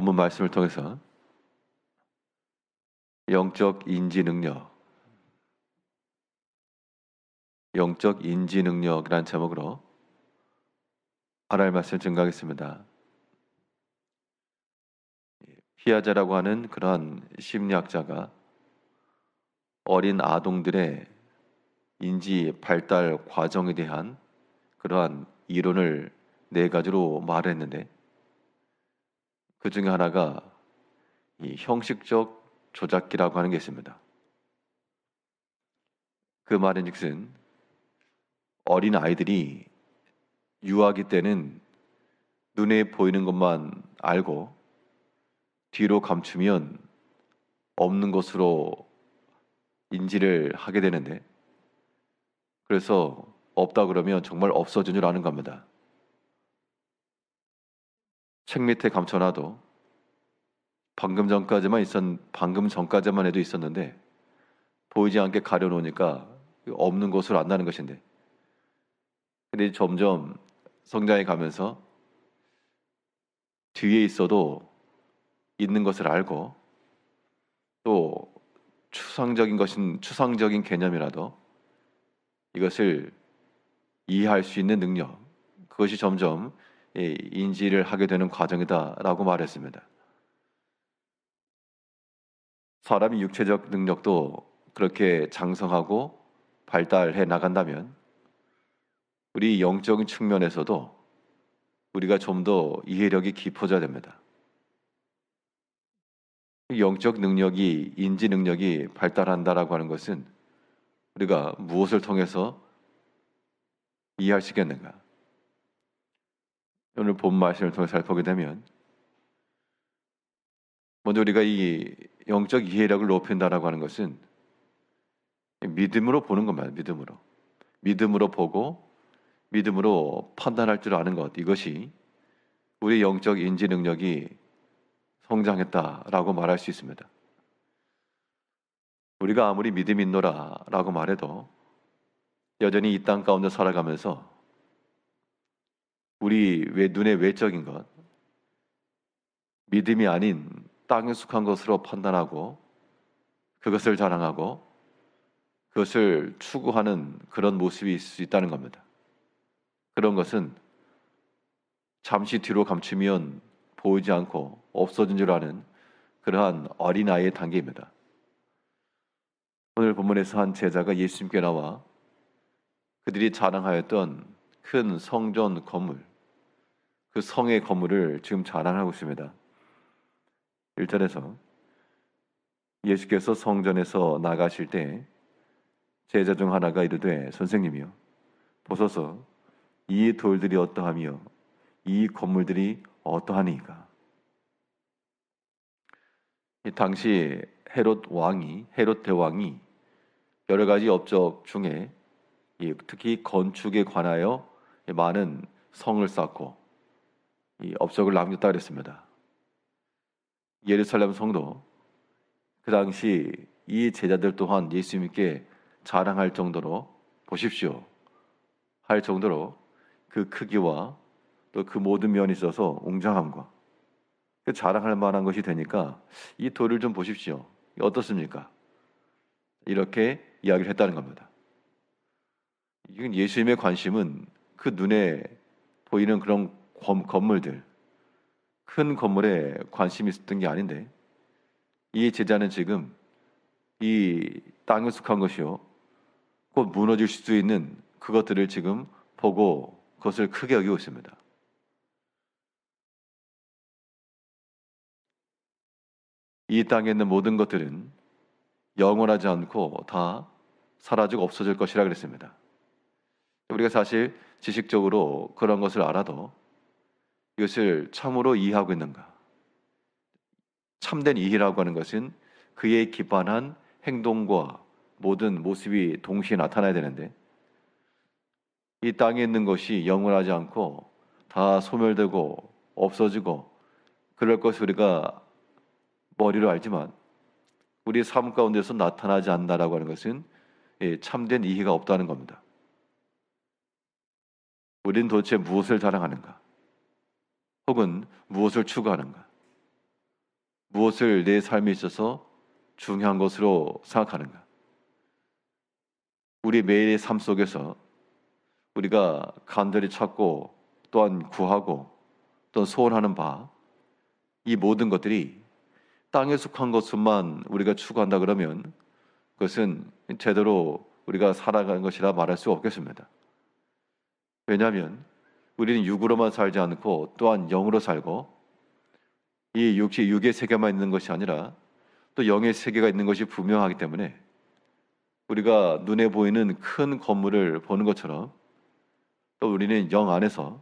본문 말씀을 통해서 영적 인지 능력이란 제목으로 하나님의 말씀을 증거하겠습니다. 피아자라고 하는 그러한 심리학자가 어린 아동들의 인지 발달 과정에 대한 그러한 이론을 네 가지로 말했는데, 그 중에 하나가 이 형식적 조작기라고 하는 게 있습니다. 그 말인즉슨 어린 아이들이 유아기 때는 눈에 보이는 것만 알고 뒤로 감추면 없는 것으로 인지를 하게 되는데, 그래서 없다 그러면 정말 없어진 줄 아는 겁니다. 책 밑에 감춰놔도 방금 전까지만 해도 있었는데 보이지 않게 가려놓으니까 없는 것으로 안다는 것인데, 근데 점점 성장해 가면서 뒤에 있어도 있는 것을 알고, 또 추상적인 개념이라도 이것을 이해할 수 있는 능력, 그것이 점점 인지를 하게 되는 과정이다라고 말했습니다. 사람이 육체적 능력도 그렇게 장성하고 발달해 나간다면 우리 영적인 측면에서도 우리가 좀 더 이해력이 깊어져야 됩니다. 영적 능력이, 인지 능력이 발달한다라고 하는 것은 우리가 무엇을 통해서 이해할 수 있겠는가? 오늘 본 말씀을 통해 살펴보게 되면, 먼저 우리가 이 영적 이해력을 높인다라고 하는 것은 믿음으로 보는 것만, 믿음으로 보고 믿음으로 판단할 줄 아는 것, 이것이 우리 영적 인지 능력이 성장했다라고 말할 수 있습니다. 우리가 아무리 믿음이 있노라라고 말해도 여전히 이 땅 가운데 살아가면서 우리 눈의 외적인 것, 믿음이 아닌 땅에 속한 것으로 판단하고 그것을 자랑하고 그것을 추구하는 그런 모습이 있을 수 있다는 겁니다. 그런 것은 잠시 뒤로 감추면 보이지 않고 없어진 줄 아는 그러한 어린아이의 단계입니다. 오늘 본문에서 한 제자가 예수님께 나와 그들이 자랑하였던 큰 성전 건물, 그 성의 건물을 지금 자랑하고 있습니다. 1절에서 예수께서 성전에서 나가실 때 제자 중 하나가 이르되 선생님이여 보소서 이 돌들이 어떠하며 이 건물들이 어떠하니까. 이 당시 헤롯 대왕이 여러 가지 업적 중에 특히 건축에 관하여 많은 성을 쌓고 이 업적을 남겼다 그랬습니다. 예루살렘 성도 그 당시 이 제자들 또한 예수님께 자랑할 정도로, 보십시오 할 정도로 그 크기와 또 그 모든 면이 있어서 웅장함과 자랑할 만한 것이 되니까 이 돌을 좀 보십시오, 어떻습니까? 이렇게 이야기를 했다는 겁니다. 이건 예수님의 관심은 그 눈에 보이는 그런 건물들, 큰 건물에 관심이 있었던 게 아닌데, 이 제자는 지금 이 땅에 속한 것이요 곧 무너질 수도 있는 그것들을 지금 보고 그것을 크게 여기고 있습니다. 이 땅에 있는 모든 것들은 영원하지 않고 다 사라지고 없어질 것이라 그랬습니다. 우리가 사실 지식적으로 그런 것을 알아도 이것을 참으로 이해하고 있는가? 참된 이해라고 하는 것은 그에 기반한 행동과 모든 모습이 동시에 나타나야 되는데, 이 땅에 있는 것이 영원하지 않고 다 소멸되고 없어지고 그럴 것을 우리가 머리로 알지만 우리 삶 가운데서 나타나지 않는다라고 하는 것은 참된 이해가 없다는 겁니다. 우리는 도대체 무엇을 자랑하는가? 혹은 무엇을 추구하는가? 무엇을 내 삶에 있어서 중요한 것으로 생각하는가? 우리 매일의 삶 속에서 우리가 간절히 찾고 또한 구하고 또 소원하는 바, 이 모든 것들이 땅에 속한 것만 우리가 추구한다 그러면 그것은 제대로 우리가 살아가는 것이라 말할 수 없겠습니다. 왜냐하면 우리는 육으로만 살지 않고 또한 영으로 살고, 이 육의 세계만 있는 것이 아니라 또 영의 세계가 있는 것이 분명하기 때문에 우리가 눈에 보이는 큰 건물을 보는 것처럼 또 우리는 영 안에서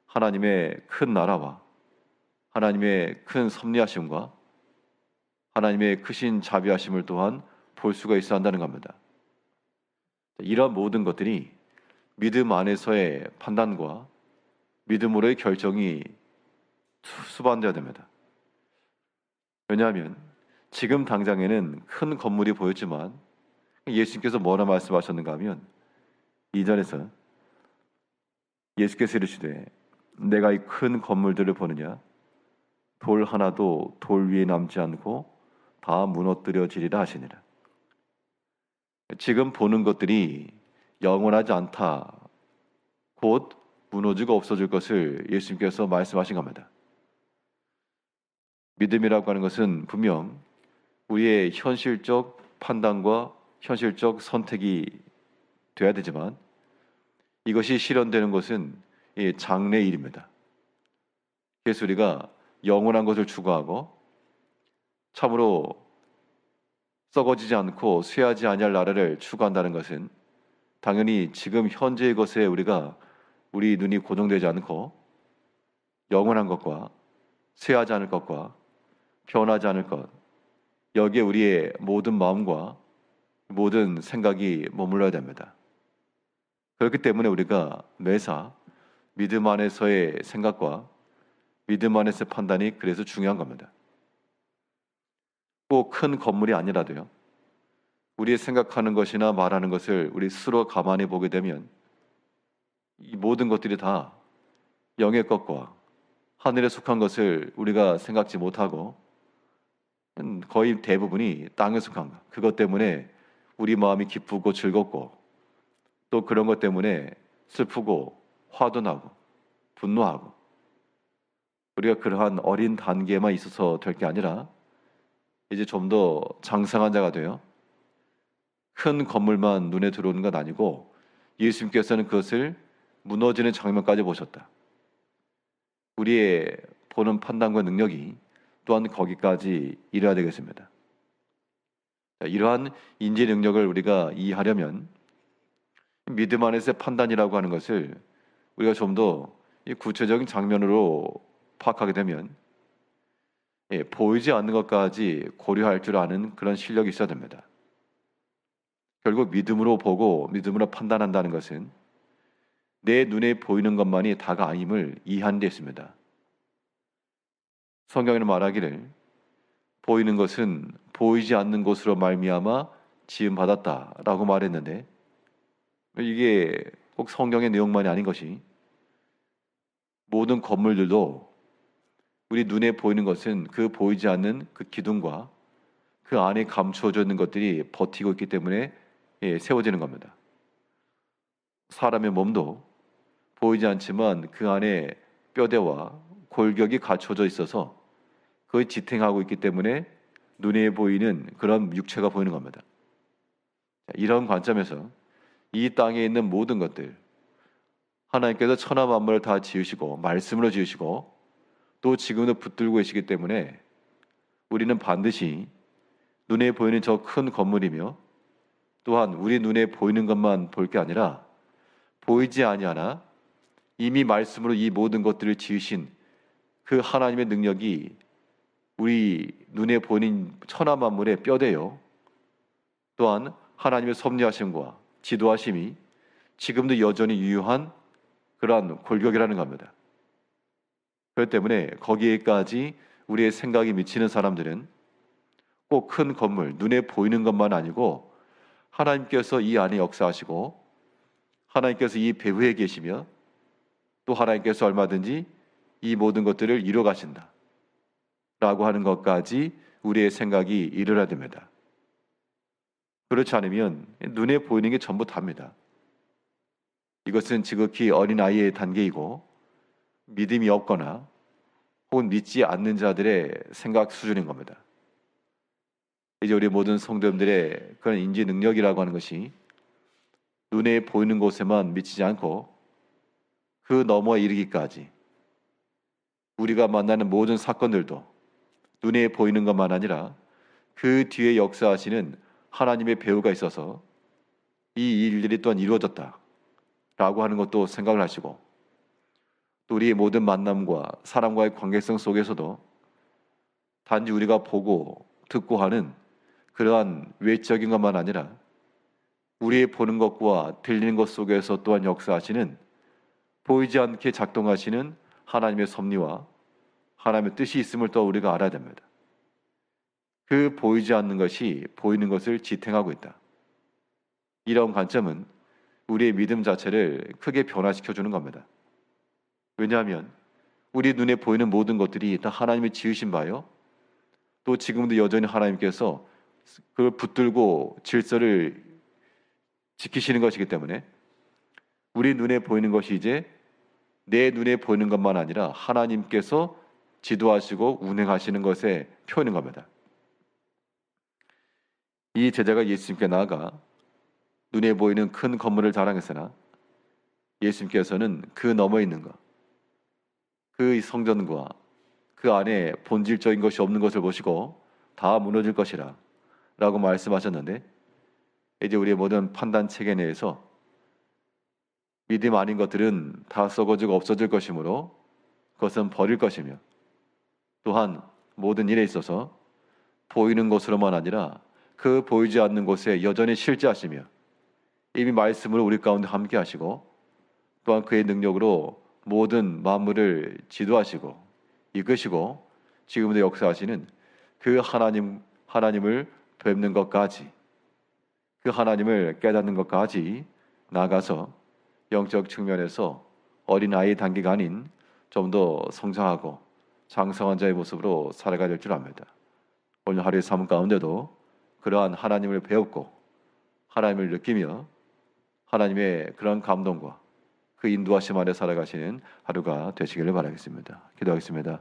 하나님의 큰 나라와 하나님의 큰 섭리하심과 하나님의 크신 자비하심을 또한 볼 수가 있어야 한다는 겁니다. 이러한 모든 것들이 믿음 안에서의 판단과 믿음으로의 결정이 수반되어야 됩니다. 왜냐하면 지금 당장에는 큰 건물이 보였지만 예수님께서 뭐라 말씀하셨는가 하면 2절에서 예수께서 이르시되 내가 이 큰 건물들을 보느냐 돌 하나도 돌 위에 남지 않고 다 무너뜨려지리라 하시니라. 지금 보는 것들이 영원하지 않다, 곧 무너지고 없어질 것을 예수님께서 말씀하신 겁니다. 믿음이라고 하는 것은 분명 우리의 현실적 판단과 현실적 선택이 돼야 되지만 이것이 실현되는 것은 장래의 일입니다. 그래서 우리가 영원한 것을 추구하고 참으로 썩어지지 않고 쇠하지 아니할 나라를 추구한다는 것은 당연히 지금 현재의 것에 우리 눈이 고정되지 않고 영원한 것과 쇠하지 않을 것과 변하지 않을 것, 여기에 우리의 모든 마음과 모든 생각이 머물러야 됩니다. 그렇기 때문에 우리가 매사 믿음 안에서의 생각과 믿음 안에서의 판단이 그래서 중요한 겁니다. 꼭 큰 건물이 아니라도요, 우리의 생각하는 것이나 말하는 것을 우리 스스로 가만히 보게 되면 이 모든 것들이 다 영의 것과 하늘에 속한 것을 우리가 생각지 못하고 거의 대부분이 땅에 속한 것, 그것 때문에 우리 마음이 기쁘고 즐겁고 또 그런 것 때문에 슬프고 화도 나고 분노하고, 우리가 그러한 어린 단계만 있어서 될 게 아니라 이제 좀 더 장성한 자가 되어 큰 건물만 눈에 들어오는 건 아니고 예수님께서는 그것을 무너지는 장면까지 보셨다. 우리의 보는 판단과 능력이 또한 거기까지 이뤄야 되겠습니다. 이러한 인지 능력을 우리가 이해하려면 믿음 안에서의 판단이라고 하는 것을 우리가 좀 더 구체적인 장면으로 파악하게 되면 보이지 않는 것까지 고려할 줄 아는 그런 실력이 있어야 됩니다. 결국 믿음으로 보고 믿음으로 판단한다는 것은 내 눈에 보이는 것만이 다가 아님을 이해하는 데 있습니다. 성경에는 말하기를 보이는 것은 보이지 않는 것으로 말미암아 지음받았다라고 말했는데, 이게 꼭 성경의 내용만이 아닌 것이 모든 건물들도 우리 눈에 보이는 것은 그 보이지 않는 그 기둥과 그 안에 감추어져 있는 것들이 버티고 있기 때문에 세워지는 겁니다. 사람의 몸도 보이지 않지만 그 안에 뼈대와 골격이 갖춰져 있어서 그걸 지탱하고 있기 때문에 눈에 보이는 그런 육체가 보이는 겁니다. 이런 관점에서 이 땅에 있는 모든 것들, 하나님께서 천하 만물을 다 지으시고 말씀으로 지으시고 또 지금도 붙들고 계시기 때문에 우리는 반드시 눈에 보이는 저 큰 건물이며 또한 우리 눈에 보이는 것만 볼 게 아니라 보이지 아니하나 이미 말씀으로 이 모든 것들을 지으신 그 하나님의 능력이 우리 눈에 보이는 천하 만물의 뼈대요, 또한 하나님의 섭리하심과 지도하심이 지금도 여전히 유효한 그러한 골격이라는 겁니다. 그렇기 때문에 거기에까지 우리의 생각이 미치는 사람들은 꼭 큰 건물, 눈에 보이는 것만 아니고 하나님께서 이 안에 역사하시고 하나님께서 이 배후에 계시며 또 하나님께서 얼마든지 이 모든 것들을 이루어 가신다, 라고 하는 것까지 우리의 생각이 이르러야 됩니다. 그렇지 않으면 눈에 보이는 게 전부 답니다. 이것은 지극히 어린아이의 단계이고 믿음이 없거나 혹은 믿지 않는 자들의 생각 수준인 겁니다. 이제 우리 모든 성도님들의 그런 인지 능력이라고 하는 것이 눈에 보이는 곳에만 미치지 않고 그 너머에 이르기까지 우리가 만나는 모든 사건들도 눈에 보이는 것만 아니라 그 뒤에 역사하시는 하나님의 배후가 있어서 이 일들이 또한 이루어졌다라고 하는 것도 생각을 하시고, 또 우리의 모든 만남과 사람과의 관계성 속에서도 단지 우리가 보고 듣고 하는 그러한 외적인 것만 아니라 우리의 보는 것과 들리는 것 속에서 또한 역사하시는, 보이지 않게 작동하시는 하나님의 섭리와 하나님의 뜻이 있음을 또 우리가 알아야 됩니다. 그 보이지 않는 것이 보이는 것을 지탱하고 있다. 이런 관점은 우리의 믿음 자체를 크게 변화시켜 주는 겁니다. 왜냐하면 우리 눈에 보이는 모든 것들이 다 하나님이 지으신 바요, 또 지금도 여전히 하나님께서 그걸 붙들고 질서를 지키시는 것이기 때문에 우리 눈에 보이는 것이 이제 내 눈에 보이는 것만 아니라 하나님께서 지도하시고 운행하시는 것의 표현인 겁니다. 이 제자가 예수님께 나아가 눈에 보이는 큰 건물을 자랑했으나 예수님께서는 그 너머 있는 것, 그 성전과 그 안에 본질적인 것이 없는 것을 보시고 다 무너질 것이라 라고 말씀하셨는데, 이제 우리의 모든 판단 체계 내에서 믿음 아닌 것들은 다 썩어지고 없어질 것이므로 그것은 버릴 것이며, 또한 모든 일에 있어서 보이는 것으로만 아니라 그 보이지 않는 곳에 여전히 실제하시며 이미 말씀으로 우리 가운데 함께 하시고 또한 그의 능력으로 모든 만물을 지도하시고 이끄시고 지금도 역사하시는 그 하나님을 뵙는 것까지, 그 하나님을 깨닫는 것까지 나아가서 영적 측면에서 어린아이 단계가 아닌 좀 더 성장하고 장성한 자의 모습으로 살아가야 될 줄 압니다. 오늘 하루의 삶 가운데도 그러한 하나님을 배웠고 하나님을 느끼며 하나님의 그런 감동과 그 인도하심 아래 살아가시는 하루가 되시기를 바라겠습니다. 기도하겠습니다.